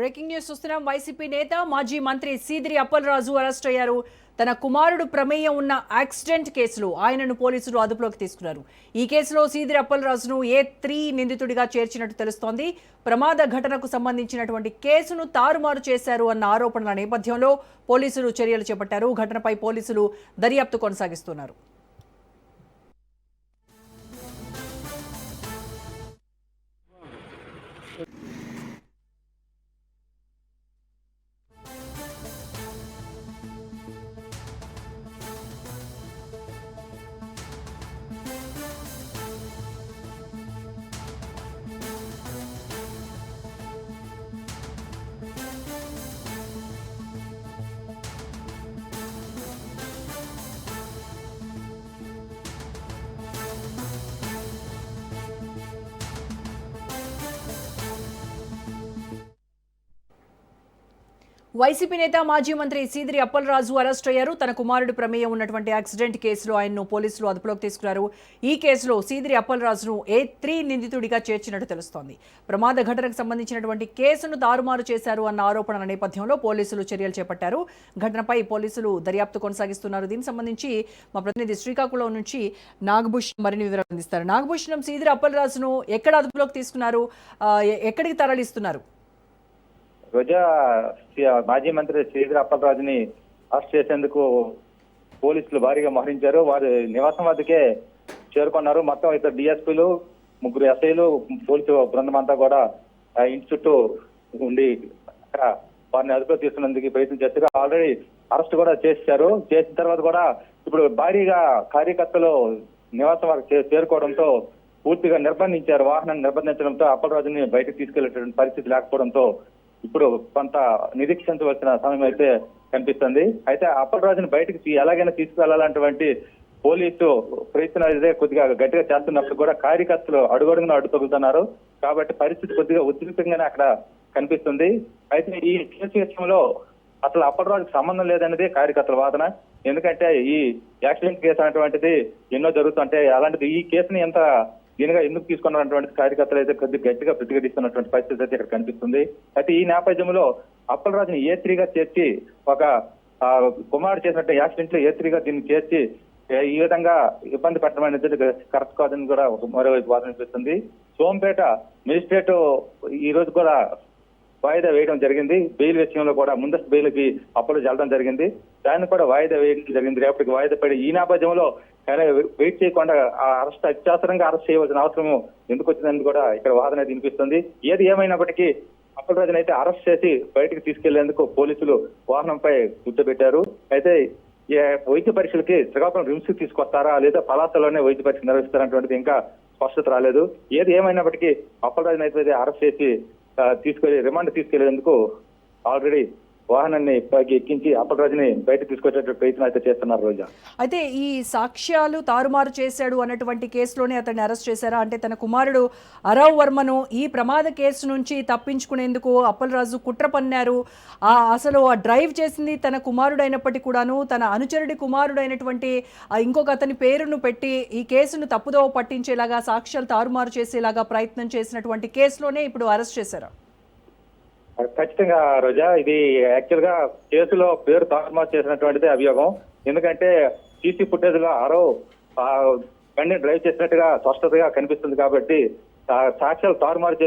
Breaking news చూస్తున్నాం. YCP నేత మాజీ మంత్రి సీదిరి అప్పలరాజు అరెస్ట్ అయ్యారు. తన కుమారుడు ప్రమేయం ఉన్న యాక్సిడెంట్ కేసులో ఆయనను పోలీసులు అదుపులోకి తీసుకున్నారు. ఈ కేసులో సీదిరి అప్పలరాజును A3 నిందితుడిగా చేర్చినట్టు తెలుస్తోంది. ప్రమాద ఘటనకు సంబంధించినటువంటి కేసును తారుమారు చేశారు అన్న ఆరోపణల నేపథ్యంలో పోలీసులు చర్యలు చేపట్టారు. ఘటనపై పోలీసులు దర్యాప్తు కొనసాగిస్తున్నారు. వైసీపీ నేత మాజీ మంత్రి సీదిరి అప్పలరాజు అరెస్ట్ అయ్యారు. తన కుమారుడు ప్రమేయం ఉన్నటువంటి యాక్సిడెంట్ కేసులో ఆయన్ను పోలీసులు అదుపులోకి తీసుకున్నారు. ఈ కేసులో సీదిరి అప్పలరాజును A3 నిందితుడిగా చేర్చినట్టు తెలుస్తోంది. ప్రమాద ఘటనకు సంబంధించినటువంటి కేసును తారుమారు చేశారు అన్న ఆరోపణల నేపథ్యంలో పోలీసులు చర్యలు చేపట్టారు. ఘటనపై పోలీసులు దర్యాప్తు కొనసాగిస్తున్నారు. దీనికి సంబంధించి మా ప్రతినిధి శ్రీకాకుళం నుంచి నాగభూషణం మరిన్ని వివరాలు అందిస్తారు. నాగభూషణం, సీదిరి అప్పలరాజును ఎక్కడ అదుపులోకి తీసుకున్నారు, ఎక్కడికి తరలిస్తున్నారు? రోజా మాజీ మంత్రి శ్రీధర్ అప్పలరాజుని అరెస్ట్ చేసేందుకు పోలీసులు భారీగా మోహరించారు. వారి నివాసం వద్దకే చేరుకున్నారు. మొత్తం ఇద్దరు DSPలు, 3 SIలు, పోలీసు బృందం అంతా కూడా ఇంటి చుట్టూ ఉండి అక్కడ వారిని అదుపులో తీసుకునేందుకు ప్రయత్నం చేశారు. ఆల్రెడీ అరెస్ట్ కూడా చేశారు. చేసిన తర్వాత కూడా ఇప్పుడు భారీగా కార్యకర్తలు నివాసం వరకు చేరుకోవడంతో పూర్తిగా నిర్బంధించారు. వాహనాన్ని నిర్బంధించడంతో అప్పలరాజుని బయటకు తీసుకెళ్లేటువంటి పరిస్థితి లేకపోవడంతో ఇప్పుడు కొంత నిరీక్షించవలసిన సమయం అయితే కనిపిస్తుంది. అయితే అప్పలరాజుని బయటకు ఎలాగైనా తీసుకువెళ్లాలంటే పోలీసు ప్రయత్నం అయితే కొద్దిగా గట్టిగా చేస్తున్నప్పుడు కూడా కార్యకర్తలు అడుగడుగున అడ్డు తగులుతున్నారు. కాబట్టి పరిస్థితి కొద్దిగా ఉద్రిక్తంగానే అక్కడ కనిపిస్తుంది. అయితే ఈ కేసు విషయంలో అసలు అప్పలరాజుకి సంబంధం లేదనేది కార్యకర్తల వాదన. ఎందుకంటే ఈ యాక్సిడెంట్ కేసు అనేటువంటిది ఎన్నో జరుగుతుంటాయి. అలాంటిది ఈ కేసుని ఎంత దీనిగా ఎందుకు తీసుకున్నటువంటి కార్యకర్తలు అయితే కొద్దిగా గట్టిగా ప్రతిఘటిస్తున్నటువంటి పరిస్థితి అయితే ఇక్కడ కనిపిస్తుంది. అయితే ఈ నేపథ్యంలో అప్పలరాజుని A3గా చేర్చి ఒక కుమారుడు చేసినట్టు యాక్సిడెంట్ లో A3గా దీన్ని చేర్చి ఈ విధంగా ఇబ్బంది పెట్టడం అనేది కరెక్ట్ కాదని కూడా మరోవైపు వాదన వినిపిస్తుంది. సోంపేట మెజిస్ట్రేట్ ఈ రోజు కూడా వాయిదా వేయడం జరిగింది. బెయిల్ విషయంలో కూడా ముందస్తు బెయిల్కి అప్పలరాజు వెళ్ళడం జరిగింది. దాన్ని కూడా వాయిదా వేయడం జరిగింది. రేపటికి వాయిదా పడి ఈ నేపథ్యంలో వెయిట్ చేయకుండా అరెస్ట్ అత్యావసరంగా అరెస్ట్ చేయవలసిన అవసరం ఎందుకు వచ్చిందని కూడా ఇక్కడ వాదన వినిపిస్తుంది. ఏది ఏమైనప్పటికీ అప్పలరాజుని అయితే అరెస్ట్ చేసి బయటకు తీసుకెళ్లేందుకు పోలీసులు వాహనంపై కూర్చోబెట్టారు. అయితే వైద్య పరీక్షలకి శ్రీకాకుళం రిమ్స్కి తీసుకొస్తారా లేదా పలాసలోనే వైద్య పరీక్షలు నిర్వహిస్తారనేటువంటిది ఇంకా స్పష్టత రాలేదు. ఏది ఏమైనప్పటికీ అప్పలరాజుని అయితే అరెస్ట్ చేసి రిమాండ్ తీసుకెళ్లేందుకు ఆల్రెడీ వాహనాన్ని ఎక్కించి అప్పలరాజుని బయట తీసుకొచ్చే ప్రయత్నం అయితే చేస్తున్నారు రోజా. అయితే ఈ సాక్ష్యాలు తారుమారు చేశాడు అన్నటువంటి కేసులోనే అతన్ని అరెస్ట్ చేశారా? అంటే తన కుమారుడు అరవ్ వర్మను ఈ ప్రమాద కేసు నుంచి తప్పించుకునేందుకు అప్పలరాజు కుట్ర పన్నారు. అసలు ఆ డ్రైవ్ చేసింది తన కుమారుడు అయినప్పటికీ కూడాను తన అనుచరుడి కుమారుడైనటువంటి ఇంకొక అతని పేరును పెట్టి ఈ కేసును తప్పుదోవ పట్టించేలాగా, సాక్ష్యాలు తారుమారు చేసేలాగా ప్రయత్నం చేసినటువంటి కేసులోనే ఇప్పుడు అరెస్ట్ చేశారా? ఖచ్చితంగా రోజా, ఇది యాక్చువల్ గా కేసులో పేరు తారుమారు చేసినటువంటిది అభియోగం. ఎందుకంటే సీసీ ఫుటేజ్ లో బండి డ్రైవ్ చేసినట్టుగా స్పష్టతగా కనిపిస్తుంది. కాబట్టి సాక్ష్యాలు తారుమారు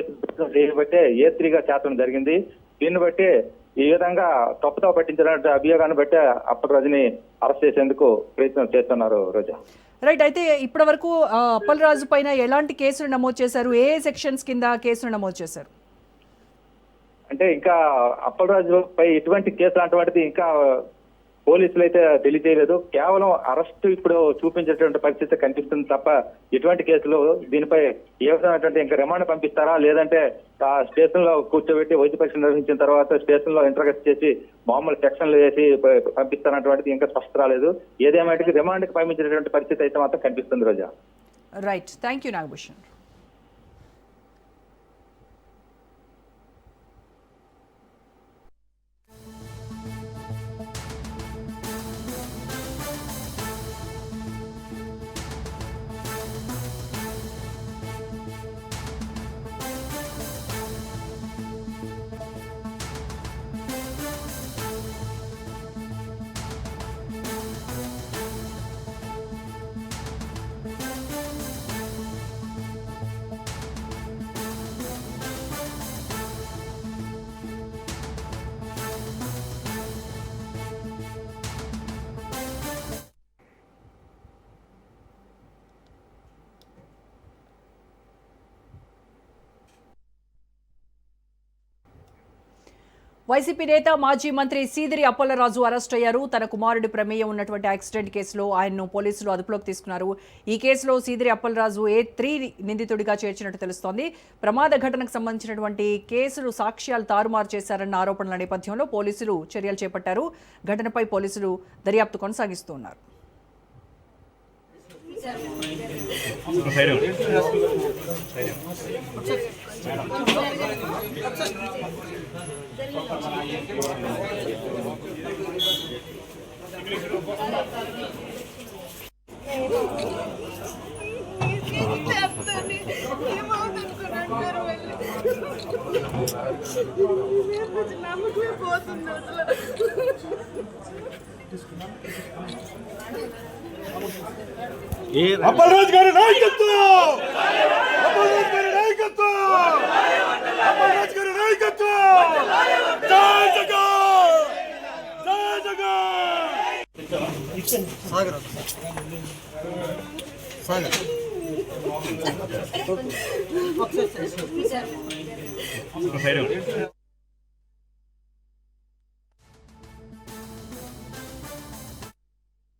చేయబట్టే A3గా చేర్చడం జరిగింది. దీన్ని బట్టి ఈ విధంగా తప్పుతో పట్టించిన అభియోగాన్ని బట్టి అప్పలరాజుని అరెస్ట్ చేసేందుకు ప్రయత్నం చేస్తున్నారు రోజా. రైట్. అయితే ఇప్పటి వరకు అప్పలరాజు పైన ఎలాంటి కేసులు నమోదు చేశారు? ఏ సెక్షన్స్ కింద కేసులు నమోదు చేశారు? అంటే ఇంకా అప్పలరాజు పై ఎటువంటి కేసు అటువంటిది ఇంకా పోలీసులు అయితే తెలియజేయలేదు. కేవలం అరెస్ట్ ఇప్పుడు చూపించేటువంటి పరిస్థితి కనిపిస్తుంది తప్ప ఎటువంటి కేసులు దీనిపై ఏ విధమైనటువంటి ఇంకా రిమాండ్ పంపిస్తారా లేదంటే స్టేషన్ లో కూర్చోబెట్టి వైద్య పరీక్ష నిర్వహించిన తర్వాత స్టేషన్ లో ఇంటర్గెస్ట్ చేసి మామూలు సెక్షన్లు వేసి పంపిస్తారన్నటువంటిది ఇంకా స్పష్టత రాలేదు. ఏదేమైనా రిమాండ్ కి పంపించేటువంటి పరిస్థితి అయితే మాత్రం కనిపిస్తుంది Roja. Right. Thank you Nagabhushan. YCP నేత మాజీ మంత్రి సీదిరి అప్పలరాజు అరెస్ట్ అయ్యారు. తన కుమారుడి ప్రమేయం ఉన్నటువంటి యాక్సిడెంట్ కేసులో ఆయన్ను పోలీసులు అదుపులోకి తీసుకున్నారు. ఈ కేసులో సీదిరి అప్పలరాజు A3 నిందితుడిగా చేర్చినట్టు తెలుస్తోంది. ప్రమాద ఘటనకు సంబంధించినటువంటి కేసులు సాక్ష్యాలు తారుమారు చేశారన్న ఆరోపణల నేపథ్యంలో పోలీసులు చర్యలు చేపట్టారు. ఘటనపై పోలీసులు దర్యాప్తు కొనసాగిస్తున్నారు. అప్పలరాజు గారి నాయకత్వం, అప్పలరాజు గారి నాయకత్వం, అప్పలరాజు గారి నాయకత్వం. జై జగన్, జై జగన్. సాగర్